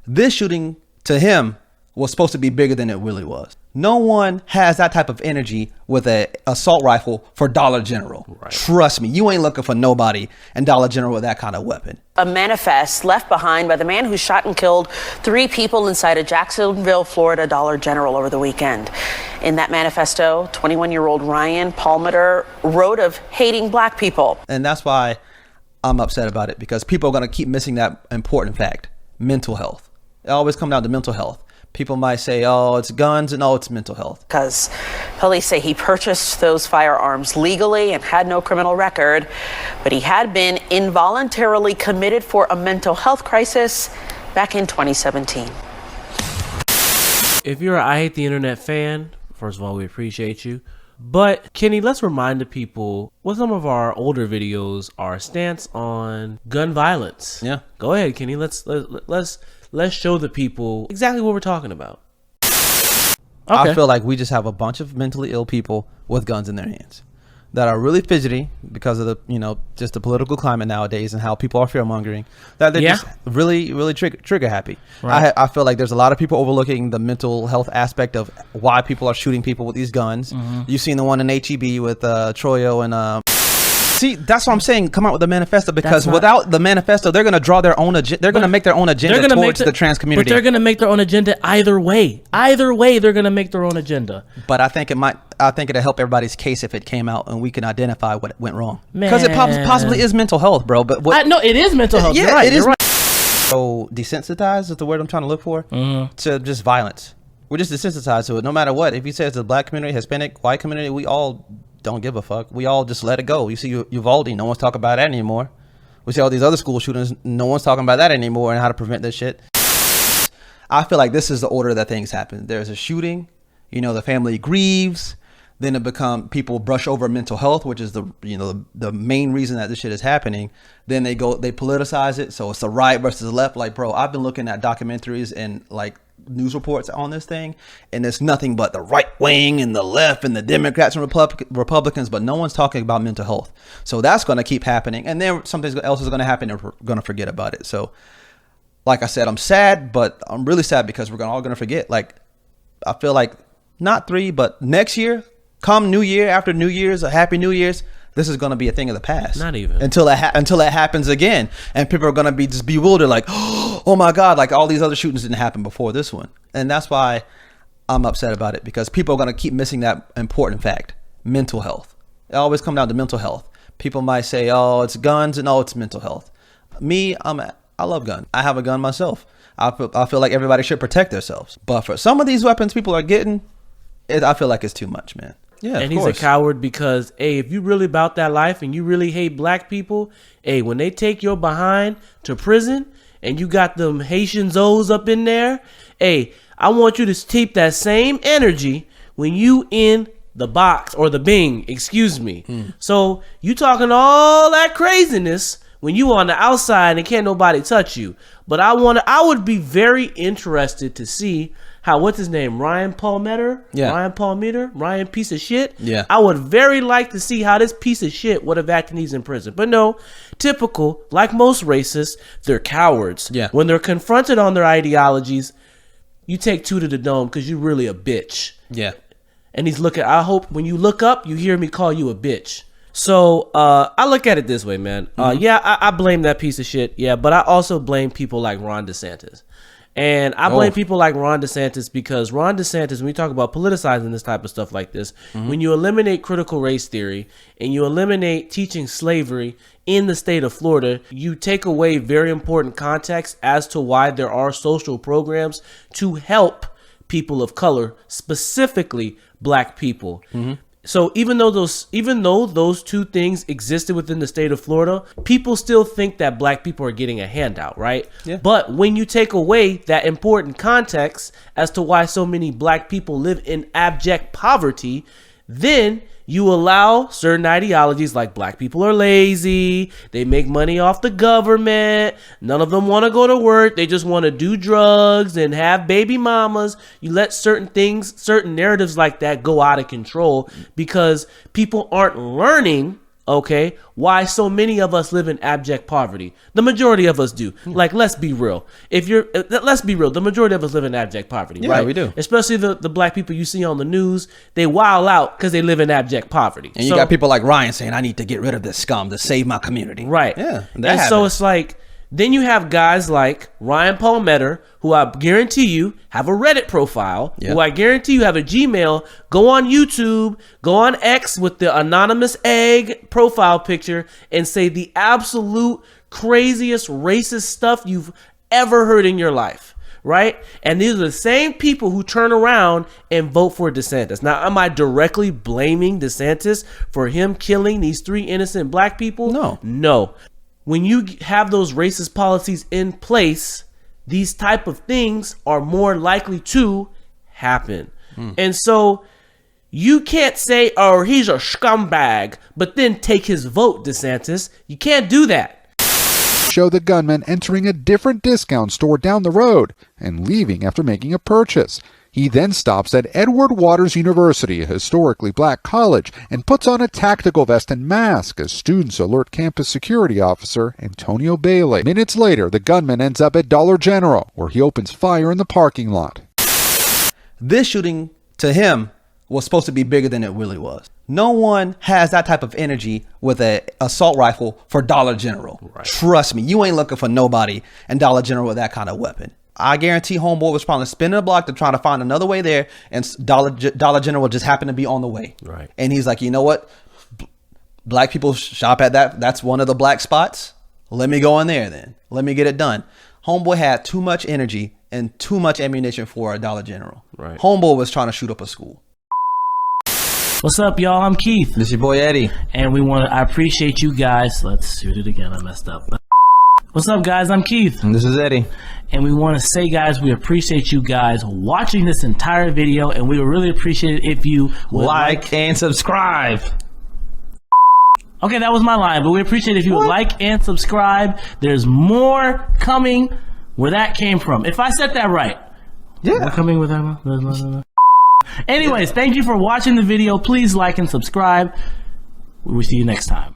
This shooting to him was supposed to be bigger than it really was. No one has that type of energy with a assault rifle for Dollar General. Right. Trust me, you ain't looking for nobody in Dollar General with that kind of weapon. A manifest left behind by the man who shot and killed 3 people inside a Jacksonville, Florida Dollar General over the weekend. In that manifesto, 21-year-old Ryan Palmeter wrote of hating black people. And that's why I'm upset about it, because people are going to keep missing that important fact: mental health. It always comes down to mental health. People might say, oh, it's guns, and oh, it's mental health. Because police say he purchased those firearms legally and had no criminal record, but he had been involuntarily committed for a mental health crisis back in 2017. If you're an I Hate the Internet fan, first of all, we appreciate you. But Kenny, let's remind the people with some of our older videos our stance on gun violence. Yeah. Go ahead, Kenny. Let's show the people exactly what we're talking about. Okay. I feel like we just have a bunch of mentally ill people with guns in their hands that are really fidgety because of the, just the political climate nowadays and how people are fear mongering, that they're just really, really trigger happy. Right. I feel like there's a lot of people overlooking the mental health aspect of why people are shooting people with these guns. Mm-hmm. You've seen the one in HEB with Troyo and see, that's what I'm saying. Come out with a manifesto, because without the manifesto, they're going to draw their own agenda. They're going to make their own agenda towards the trans community. But they're going to make their own agenda either way. Either way, they're going to make their own agenda. But I think it'll help everybody's case if it came out and we can identify what went wrong. Because it possibly is mental health, bro. But no, it is mental health. Yeah, you're right. It is. Right. So desensitized is the word I'm trying to look for, to just violence. We're just desensitized to it. No matter what. If you say it's the black community, Hispanic, white community, we all don't give a fuck. We all just let it go. You see Uvalde, no one's talking about that anymore. We see all these other school shootings, no one's talking about that anymore and how to prevent this shit. I feel like this is the order that things happen. There's a shooting, the family grieves, then people brush over mental health, which is the main reason that this shit is happening. Then they politicize it. So it's the right versus the left. Like, bro, I've been looking at documentaries and like news reports on this thing, and it's nothing but the right wing and the left and the Democrats and Republicans, but no one's talking about mental health. So that's going to keep happening, and then something else is going to happen and we're going to forget about it. So like I said, I'm sad, but I'm really sad because we're all going to forget. Like, I feel like not 3, but next year, come New Year, after New Year's, a Happy New Year's, this is going to be a thing of the past. Not even. Until it happens again. And people are going to be just bewildered like, oh my God, like all these other shootings didn't happen before this one. And that's why I'm upset about it, because people are going to keep missing that important fact: mental health. It always comes down to mental health. People might say, oh, it's guns, and oh, it's mental health. Me, I love guns. I have a gun myself. I feel like everybody should protect themselves. But for some of these weapons people are getting, I feel like it's too much, man. Yeah, and he's a coward because, if you really about that life and you really hate black people, when they take your behind to prison and you got them Haitian Zoes up in there, I want you to keep that same energy when you in the box or the Bing, excuse me. So you talking all that craziness when you on the outside and can't nobody touch you. But I would be very interested to see how, what's his name? Ryan Palmeter? Yeah. Ryan Palmeter? Ryan piece of shit? Yeah. I would very like to see how this piece of shit would have acted when he's in prison. But no, typical, like most racists, they're cowards. Yeah. When they're confronted on their ideologies, you take 2 to the dome because you're really a bitch. Yeah. And he's looking, I hope when you look up, you hear me call you a bitch. So I look at it this way, man. I blame that piece of shit. Yeah, but I also blame people like Ron DeSantis. And I blame people like Ron DeSantis because Ron DeSantis, when we talk about politicizing this type of stuff like this, when you eliminate critical race theory and you eliminate teaching slavery in the state of Florida, you take away very important context as to why there are social programs to help people of color, specifically black people. So even though those 2 things existed within the state of Florida, people still think that black people are getting a handout, right? Yeah. But when you take away that important context as to why so many black people live in abject poverty, then you allow certain ideologies like black people are lazy, they make money off the government, none of them want to go to work, they just want to do drugs and have baby mamas. You let certain things, certain narratives like that go out of control because people aren't learning okay, why so many of us live in abject poverty. The majority of us do. Like, let's be real. Let's be real. The majority of us live in abject poverty, right? Yeah, we do. Especially the black people you see on the news. They wild out because they live in abject poverty. And you got people like Ryan saying, I need to get rid of this scum to save my community. Right. Yeah. And so it's like, then you have guys like Ryan Palmetto, who I guarantee you have a Reddit profile, who I guarantee you have a Gmail, go on YouTube, go on X with the anonymous egg profile picture and say the absolute craziest racist stuff you've ever heard in your life. Right? And these are the same people who turn around and vote for DeSantis. Now, am I directly blaming DeSantis for him killing these 3 innocent black people? No. When you have those racist policies in place, these type of things are more likely to happen. And so you can't say, oh, he's a scumbag, but then take his vote, DeSantis. You can't do that. Show the gunman entering a different discount store down the road and leaving after making a purchase. He then stops at Edward Waters University, a historically black college, and puts on a tactical vest and mask as students alert campus security officer Antonio Bailey. Minutes later, the gunman ends up at Dollar General, where he opens fire in the parking lot. This shooting to him was supposed to be bigger than it really was. No one has that type of energy with an assault rifle for Dollar General. Right. Trust me, you ain't looking for nobody in Dollar General with that kind of weapon. I guarantee homeboy was probably spinning a block to try to find another way there, and Dollar General just happened to be on the way. Right. And he's like, you know what? Black people shop at that. That's one of the black spots. Let me go in there then. Let me get it done. Homeboy had too much energy and too much ammunition for a Dollar General. Right. Homeboy was trying to shoot up a school. What's up, y'all? I'm Keith. This is your boy Eddie. And I appreciate you guys. Let's shoot it again. I messed up. What's up, guys? I'm Keith. And this is Eddie. And we want to say, guys, we appreciate you guys watching this entire video, and we would really appreciate it if you would like and subscribe. Okay, that was my line, but we appreciate it if you would like and subscribe. There's more coming where that came from. If I said that right. Yeah. We're coming with that. Anyways, thank you for watching the video. Please like and subscribe. We will see you next time.